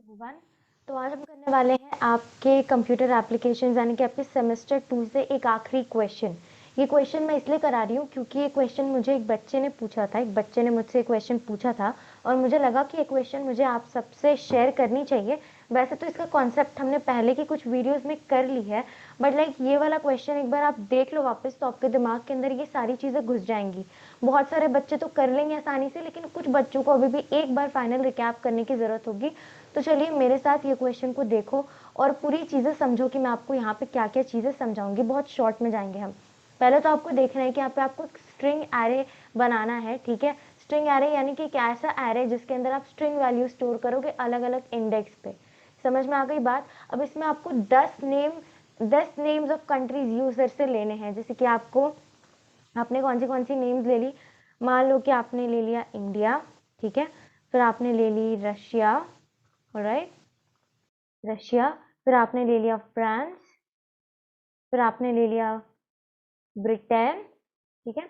Everyone. तो आज हम करने वाले हैं आपके कंप्यूटर एप्लीकेशन यानी कि आपके सेमेस्टर 2 से एक आखिरी क्वेश्चन। ये क्वेश्चन मैं इसलिए करा रही हूँ क्योंकि ये क्वेश्चन मुझे एक बच्चे ने पूछा था, एक बच्चे ने मुझसे क्वेश्चन पूछा था और मुझे लगा कि ये क्वेश्चन मुझे आप सबसे शेयर करनी चाहिए। वैसे तो इसका कॉन्सेप्ट हमने पहले की कुछ वीडियोज़ में कर ली है, बट लाइक ये वाला क्वेश्चन एक बार आप देख लो वापस तो आपके दिमाग के अंदर ये सारी चीज़ें घुस जाएंगी। बहुत सारे बच्चे तो कर लेंगे आसानी से, लेकिन कुछ बच्चों को अभी भी एक बार फाइनल रिकैप करने की ज़रूरत होगी। तो चलिए मेरे साथ ये क्वेश्चन को देखो और पूरी चीज़ें समझो कि मैं आपको यहाँ पे क्या क्या चीज़ें समझाऊंगी। बहुत शॉर्ट में जाएंगे हम। पहले तो आपको देखना है कि यहाँ पे आपको स्ट्रिंग एरे बनाना है, ठीक है। स्ट्रिंग एरे यानी कि एक ऐसा एरे जिसके अंदर आप स्ट्रिंग वैल्यू स्टोर करोगे अलग अलग इंडेक्स पे। समझ में आ गई बात। अब इसमें आपको 10 नेम्स ऑफ कंट्रीज यूजर से लेने हैं। जैसे कि आपने कौन सी नेम्स ले ली। मान लो कि आपने ले लिया इंडिया, ठीक है। फिर आपने ले ली रशिया, राइट, रशिया। फिर आपने ले लिया फ्रांस, फिर आपने ले लिया ब्रिटेन, ठीक है।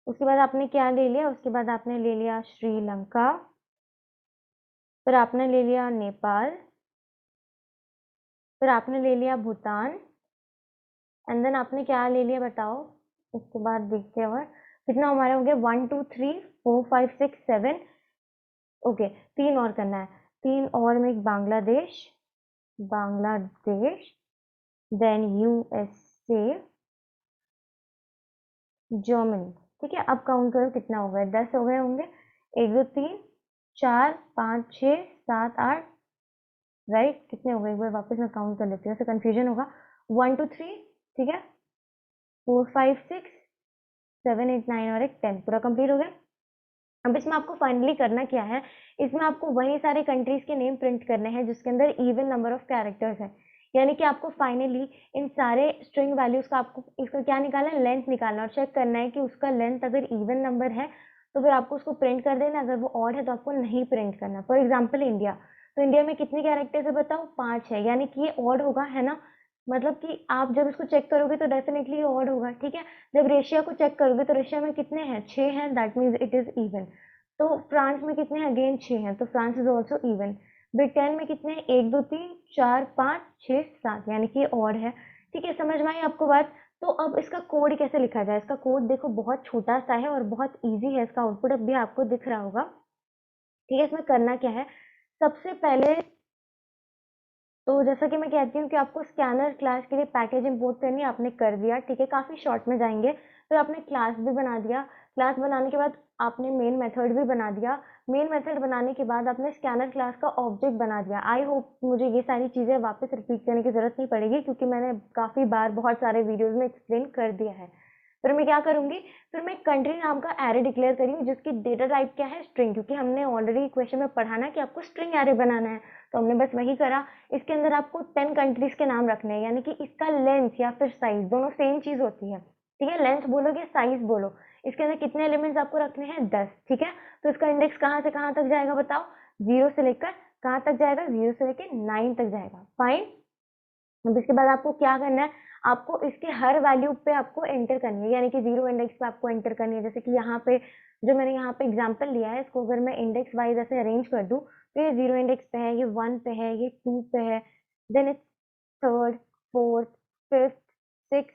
उसके बाद आपने क्या ले लिया, उसके बाद आपने ले लिया श्रीलंका, फिर आपने ले लिया नेपाल, फिर आपने ले लिया भूटान, एंड देन आपने क्या ले लिया बताओ। उसके बाद देखते हैं और कितना हमारे हो गया 1 2 3 4 5 6 7। ओके, 3 और करना है। 3 और में एक Bangladesh, Bangladesh, then USA, Germany, ठीक है। अब काउंट करो कितना हो गया, 10 हो गए होंगे। 1 2 3 4 5 6 7 8, राइट। कितने हो गए एक बार वापस मैं काउंट कर लेती हूँ, ऐसे कंफ्यूजन होगा। 1 2 3, ठीक है। 4 5 6 7 8 9 और एक 10, पूरा कंप्लीट हो गया। अब इसमें आपको फाइनली करना क्या है, इसमें आपको वही सारे कंट्रीज के नेम प्रिंट करने हैं जिसके अंदर इवन नंबर ऑफ कैरेक्टर्स है। यानी कि आपको फाइनली इन सारे स्ट्रिंग वैल्यूज का आपको इसका क्या निकालना है, लेंथ निकालना और चेक करना है कि उसका लेंथ अगर इवन नंबर है तो फिर आपको उसको प्रिंट कर देना, अगर वो ऑड है तो आपको नहीं प्रिंट करना। फॉर एग्जाम्पल इंडिया, तो इंडिया में कितने कैरेक्टर्स है बताओ, 5 है, यानी कि ये ऑड होगा, है ना। मतलब कि आप जब इसको चेक करोगे तो डेफिनेटली ये ऑड होगा, ठीक है। जब रशिया को चेक करोगे तो रशिया में कितने हैं, 6 हैं, that means it is even. तो फ्रांस में कितने हैं, अगेन 6 हैं, तो France is also even. Britain में कितने हैं, 1 2 3 4 5 6 7, यानी कि ऑड है, ठीक है। समझ में आई आपको बात। तो अब इसका कोड कैसे लिखा जाए, इसका कोड देखो बहुत छोटा सा है और बहुत इजी है। इसका आउटपुट अब भी आपको दिख रहा होगा, ठीक है। इसमें करना क्या है, सबसे पहले तो जैसा कि मैं कहती हूँ कि आपको स्कैनर क्लास के लिए पैकेज इंपोर्ट करनी है, आपने कर दिया, ठीक है। काफ़ी शॉर्ट में जाएंगे। फिर आपने क्लास भी बना दिया, क्लास बनाने के बाद आपने मेन मेथड भी बना दिया। मेन मेथड बनाने के बाद आपने स्कैनर क्लास का ऑब्जेक्ट बना दिया। आई होप मुझे ये सारी चीज़ें वापस रिपीट करने की ज़रूरत नहीं पड़ेगी क्योंकि मैंने काफ़ी बार बहुत सारे वीडियोज़ में एक्सप्लेन कर दिया है। फिर मैं क्या करूँगी, फिर मैं कंट्री नाम का एरे डिक्लेयर करूँगी जिसकी डेटा टाइप क्या है, स्ट्रिंग, क्योंकि हमने ऑलरेडी क्वेश्चन में पढ़ा ना कि आपको स्ट्रिंग एरे बनाना है, तो हमने बस वही करा। इसके अंदर आपको 10 कंट्रीज के नाम रखने हैं, यानी कि इसका लेंथ या फिर साइज दोनों सेम चीज होती है, ठीक है। लेंथ बोलोगे साइज बोलो। इसके अंदर कितने एलिमेंट्स आपको रखने हैं, 10, ठीक है। तो इसका इंडेक्स कहाँ से कहाँ तक जाएगा बताओ, 0 से लेकर कहाँ तक जाएगा, 0 से लेकर 9 तक जाएगा, फाइन। अब इसके बाद आपको क्या करना है, आपको इसके हर वैल्यू पे आपको एंटर करनी है, यानी कि 0 इंडेक्स पे आपको एंटर करनी है। जैसे कि यहाँ पे जो मैंने यहाँ पे एग्जांपल लिया है, इसको अगर मैं इंडेक्स वाइज ऐसे अरेंज कर दूँ तो ये 0 इंडेक्स पे है, ये 1 पे है, ये 2 पे है, then it's third, fourth, fifth, six,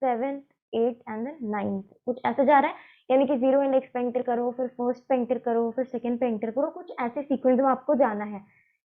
seven, eight and then ninth, कुछ ऐसे जा रहा है। यानी कि 0 इंडेक्स पे एंटर करो, फिर फर्स्ट पे एंटर करो, फिर सेकंड पे एंटर करो, कुछ ऐसे सीक्वेंस में आपको जाना है,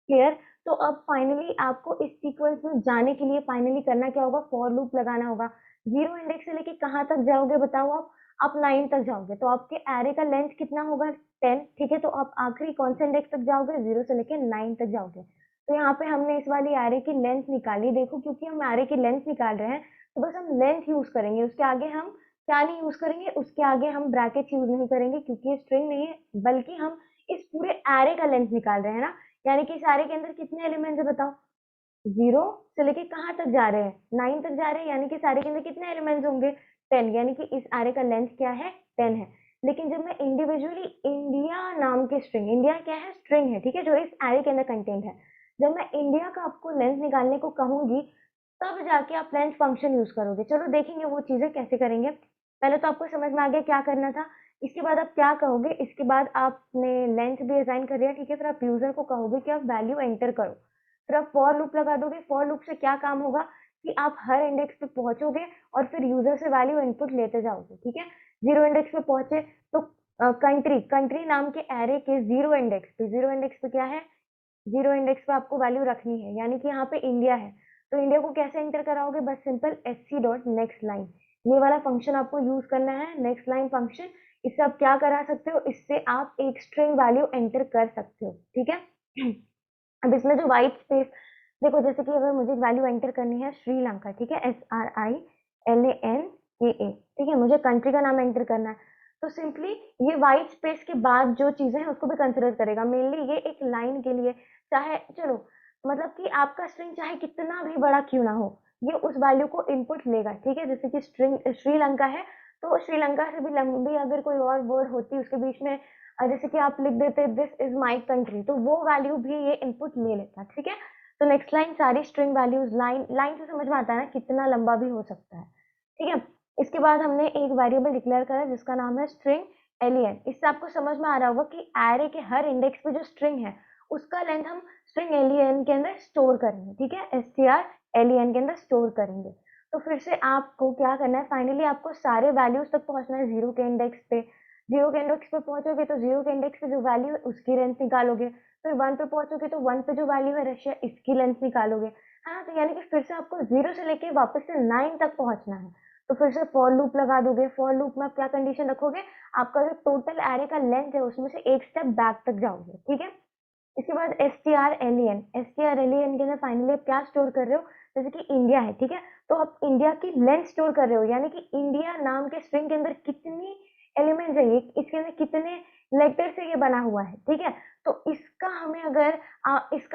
क्लियर। तो अब फाइनली आपको इस सीक्वेंस में जाने के लिए फाइनली करना क्या होगा, फॉर लूप लगाना होगा। 0 इंडेक्स से लेके कहाँ तक जाओगे बताओ, आप 9 तक जाओगे, तो आपके एरे का लेंथ कितना होगा, 10, ठीक है। तो आप आखिरी कौन से इंडेक्स तक जाओगे, 0 से लेके 9 तक जाओगे। तो यहाँ पे हमने इस वाली एरे की लेंथ निकाली, देखो क्योंकि हम एरे की लेंथ निकाल रहे हैं तो बस हम लेंथ यूज करेंगे, उसके आगे हम क्या नहीं यूज करेंगे, उसके आगे हम ब्रैकेट यूज नहीं करेंगे क्योंकि ये स्ट्रिंग नहीं है, बल्कि हम इस पूरे एरे का लेंथ निकाल रहे हैं ना। यानी कि सारे के अंदर कितने एलिमेंट्स है बताओ, 0 से लेके कहाँ तक जा रहे हैं, 9 तक जा रहे हैं, यानी कि सारे के अंदर कितने एलिमेंट्स होंगे, 10, यानी कि इस एरे का लेंथ क्या है, 10 है। लेकिन जब मैं इंडिविजुअली इंडिया नाम के स्ट्रिंग, इंडिया क्या है, स्ट्रिंग है, ठीक है, जो इस एरे के अंदर कंटेंट है, जब मैं इंडिया का आपको लेंथ निकालने को कहूंगी तब जाके आप लेंथ फंक्शन यूज करोगे। चलो देखेंगे वो चीजें कैसे करेंगे। पहले तो आपको समझ में आ गया क्या करना था, इसके बाद आप क्या कहोगे, इसके बाद आपने लेंथ भी असाइन कर दिया, ठीक है, फिर आप यूजर को कहोगे कि आप वैल्यू एंटर करो, फिर आप फॉर लूप लगा दोगे। फॉर लूप से क्या काम होगा कि आप हर इंडेक्स पे पहुंचोगे और फिर यूजर से वैल्यू इनपुट लेते जाओगे, ठीक है। जीरो इंडेक्स पे पहुंचे तो कंट्री कंट्री नाम के एरे के जीरो इंडेक्स पे क्या है, जीरो इंडेक्स पे आपको वैल्यू रखनी है, यानी कि यहाँ पे इंडिया है, तो इंडिया को कैसे एंटर कराओगे, बस simple sc dot next line, ये वाला फंक्शन आपको यूज करना है, नेक्स्ट लाइन फंक्शन। इससे आप क्या करा सकते हो, इससे आप एक स्ट्रिंग वैल्यू एंटर कर सकते हो, ठीक है। अब इसमें जो व्हाइट स्पेस, देखो जैसे कि अगर मुझे वैल्यू एंटर करनी है श्रीलंका, ठीक है, SRILANKA, ठीक है, मुझे कंट्री का नाम एंटर करना है, तो सिंपली ये व्हाइट स्पेस के बाद जो चीजें हैं उसको भी कंसिडर करेगा। मेनली ये एक लाइन के लिए, चाहे चलो मतलब कि आपका स्ट्रिंग चाहे कितना भी बड़ा क्यों ना हो, ये उस वैल्यू को इनपुट लेगा, ठीक है। जैसे कि स्ट्रिंग श्रीलंका है, तो श्रीलंका से भी लंबी अगर कोई और वर्ड होती उसके बीच में, जैसे कि आप लिख देते दिस इज माई कंट्री, तो वो वैल्यू भी ये इनपुट ले लेता, ठीक है। तो नेक्स्ट लाइन सारी स्ट्रिंग वैल्यूज, लाइन लाइन से समझ में आता है ना कितना लंबा भी हो सकता है, ठीक है। इसके बाद हमने एक वेरिएबल डिक्लेयर करा जिसका नाम है स्ट्रिंग एलियन। इससे आपको समझ में आ रहा होगा कि एरे के हर इंडेक्स पे जो स्ट्रिंग है उसका लेंथ हम स्ट्रिंग एलियन के अंदर स्टोर करेंगे, ठीक है, str के अंदर स्टोर करेंगे। तो फिर से आपको क्या करना है, फाइनली आपको सारे वैल्यूज तक पहुंचना है जीरो के इंडेक्स पे। जीरो के इंडेक्स पे पहुंचोगे तो जीरो के इंडेक्स पे जो वैल्यू है उसकी लेंथ निकालोगे, फिर वन पे पहुंचोगे तो वन पे जो वैल्यू है रशिया, इसकी लेंथ निकालोगे, है ना। तो यानी कि फिर से आपको जीरो से लेके वापस से नाइन तक पहुंचना है। तो फिर से फॉर लूप लगा दोगे। फॉर लूप में आप क्या कंडीशन रखोगे, आपका जो टोटल एरे का लेंथ है उसमें से एक स्टेप बैक तक जाओगे, ठीक है। इसके बाद S T R L E N के अंदर फाइनली आप क्या स्टोर कर रहे हो, जैसे कि इंडिया है, ठीक है, तो आप इंडिया की लेंथ स्टोर कर रहे हो, यानी कि इंडिया नाम के स्ट्रिंग के अंदर कितनी एलिमेंट्स है, ये इसके अंदर कितने लेटर से ये बना हुआ है, ठीक है। तो इसका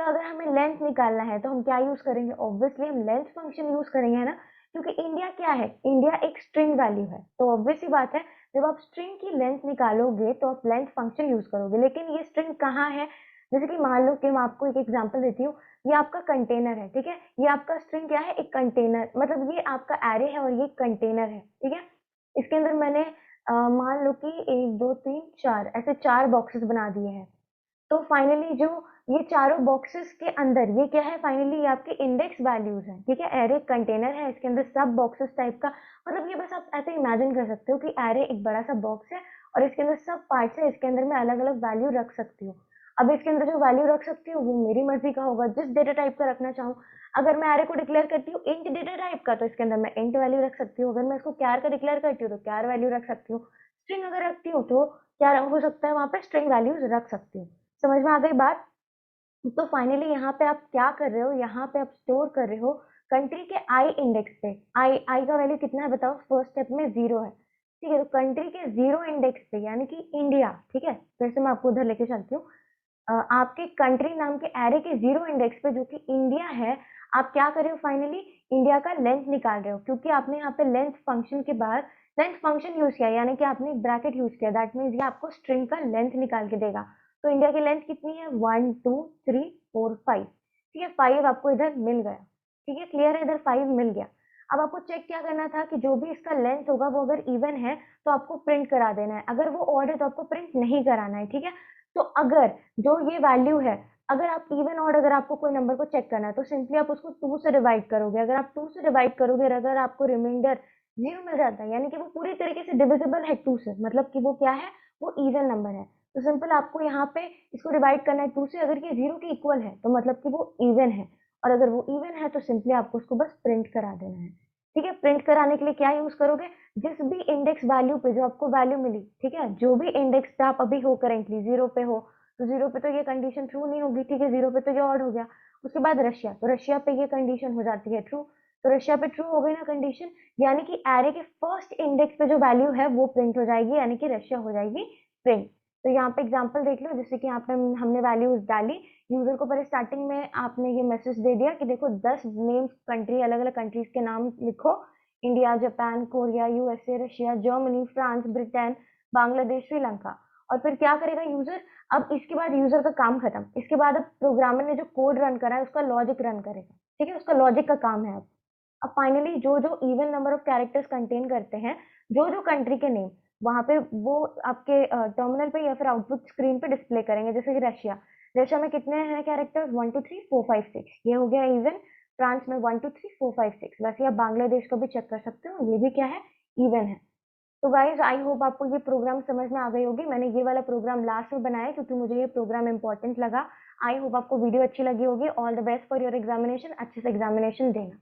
अगर हमें लेंथ निकालना है तो हम क्या यूज करेंगे, ऑब्वियसली हम लेंथ फंक्शन यूज करेंगे, है ना, क्योंकि इंडिया क्या है, इंडिया एक स्ट्रिंग वैल्यू है, तो ऑब्वियस सी बात है जब आप स्ट्रिंग की लेंथ निकालोगे तो आप लेंथ फंक्शन यूज करोगे। लेकिन ये स्ट्रिंग कहाँ है, जैसे कि मान लो कि मैं आपको एक एग्जांपल देती हूँ, ये आपका कंटेनर है, ठीक है, ये आपका स्ट्रिंग क्या है, एक कंटेनर, मतलब ये आपका एरे है और ये कंटेनर है, ठीक है। इसके अंदर मैंने मान लो कि एक दो तीन चार ऐसे चार बॉक्सेस बना दिए हैं। तो फाइनली जो ये चारों बॉक्सेस के अंदर ये क्या है, फाइनली ये आपके इंडेक्स वैल्यूज हैं, ठीक है। एरे कंटेनर है, इसके अंदर सब बॉक्सेस टाइप का, मतलब ये बस आप ऐसे इमेजिन कर सकते हो कि एरे एक बड़ा सा बॉक्स है और इसके अंदर सब पार्ट्स है, इसके अंदर मैं अलग अलग वैल्यू रख सकती हूँ। अब इसके अंदर जो वैल्यू रख सकती हूँ वो मेरी मर्जी का होगा, जिस डेटा टाइप का रखना चाहूँ। अगर मैं एरे को डिक्लेयर करती हूँ इंट डेटा टाइप का, तो इसके अंदर मैं इंट वैल्यू रख सकती हूँ। अगर मैं इसको क्यार का डिक्लेयर करती हूँ तो क्यार वैल्यू रख सकती हूँ। स्ट्रिंग अगर रखती हूँ तो क्या हो सकता है, वहां पे स्ट्रिंग वैल्यूज रख सकती हूँ। समझ में आ गई बात। तो फाइनली यहाँ पे आप क्या कर रहे हो, यहाँ पे आप स्टोर कर रहे हो कंट्री के आई इंडेक्स पे। आई आई का वैल्यू कितना है बताओ, फर्स्ट स्टेप में जीरो है, ठीक है। तो कंट्री के जीरो इंडेक्स पे यानी कि इंडिया, ठीक है, फिर से मैं आपको उधर लेके चलती हूँ। आपके कंट्री नाम के एरे के जीरो इंडेक्स पे जो कि इंडिया है, आप क्या कर रहे हो, फाइनली इंडिया का लेंथ निकाल रहे हो, क्योंकि आपने यहाँ पे लेंथ फंक्शन के बाद लेंथ फंक्शन यूज किया, यानी कि आपने ब्रैकेट यूज किया, दैट मीन्स ये आपको स्ट्रिंग का लेंथ निकाल के देगा। तो इंडिया की लेंथ कितनी है, 1 2 3 4 5, ठीक है, 5 आपको इधर मिल गया, ठीक है, क्लियर है, इधर 5 मिल गया। अब आपको चेक क्या करना था कि जो भी इसका लेंथ होगा वो अगर इवन है तो आपको प्रिंट करा देना है, अगर वो ऑड है तो आपको प्रिंट नहीं कराना है, ठीक है। तो अगर जो ये वैल्यू है, अगर आप इवन ऑड, अगर आपको कोई नंबर को चेक करना है तो सिंपली आप उसको 2 से डिवाइड करोगे। अगर आप 2 से डिवाइड करोगे और अगर आपको रिमाइंडर 0 मिल जाता है, यानी कि वो पूरी तरीके से डिविजिबल है 2 से, मतलब कि वो क्या है, वो इवन नंबर है, तो सिंपल आपको यहाँ पे इसको डिवाइड करना है 2 से। अगर ये 0 के इक्वल है तो मतलब कि वो इवन है, और अगर वो इवन है तो सिंपली आपको उसको बस प्रिंट करा देना है, ठीक है। प्रिंट कराने के लिए क्या यूज करोगे, जिस भी इंडेक्स वैल्यू पे जो आपको वैल्यू मिली, ठीक है, जो भी इंडेक्स पे आप अभी हो करेंटली, जीरो पे हो, तो जीरो पे तो ये कंडीशन ट्रू नहीं होगी, ठीक है, जीरो पे तो ये ऑड हो गया। उसके बाद रशिया, तो रशिया पे ये कंडीशन हो जाती है ट्रू, तो रशिया पे ट्रू हो गई ना कंडीशन, यानी कि एरे के फर्स्ट इंडेक्स पे जो वैल्यू है वो प्रिंट हो जाएगी, यानी कि रशिया हो जाएगी प्रिंट। तो यहाँ पे एग्जांपल देख लो, जैसे कि यहाँ पे हमने वैल्यूज डाली, यूजर को पहले स्टार्टिंग में आपने ये मैसेज दे दिया कि देखो 10 नेम्स, कंट्री, अलग अलग कंट्रीज के नाम लिखो, India, Japan, Korea, USA, Russia, Germany, France, Britain, Bangladesh, Sri Lanka. और फिर क्या करेगा यूजर, अब इसके बाद यूजर का काम खत्म, इसके बाद अब प्रोग्रामर ने जो कोड रन करा है उसका लॉजिक रन करेगा, ठीक है, उसका लॉजिक का काम है अब फाइनली जो जो even number of characters contain करते हैं, जो जो कंट्री के नेम, वहाँ पे वो आपके टर्मिनल पे या फिर आउटपुट स्क्रीन पे डिस्प्ले करेंगे। जैसे कि रशिया, रशिया में कितने हैं कैरेक्टर्स? 1 2 3 4 5 6, ये हो गया इवन। फ्रांस में 1 2 3 4 5 6। वैसे आप बांग्लादेश को भी चेक कर सकते हो, ये भी क्या है? इवन है। तो गाइज आई होप आपको ये प्रोग्राम समझ में आ गई होगी। मैंने ये वाला प्रोग्राम लास्ट में बनाया क्योंकि मुझे ये प्रोग्राम इंपॉर्टेंट लगा। आई होप आपको वीडियो अच्छी लगी होगी। All the best for your examination, अच्छे से एग्जामिनेशन देना।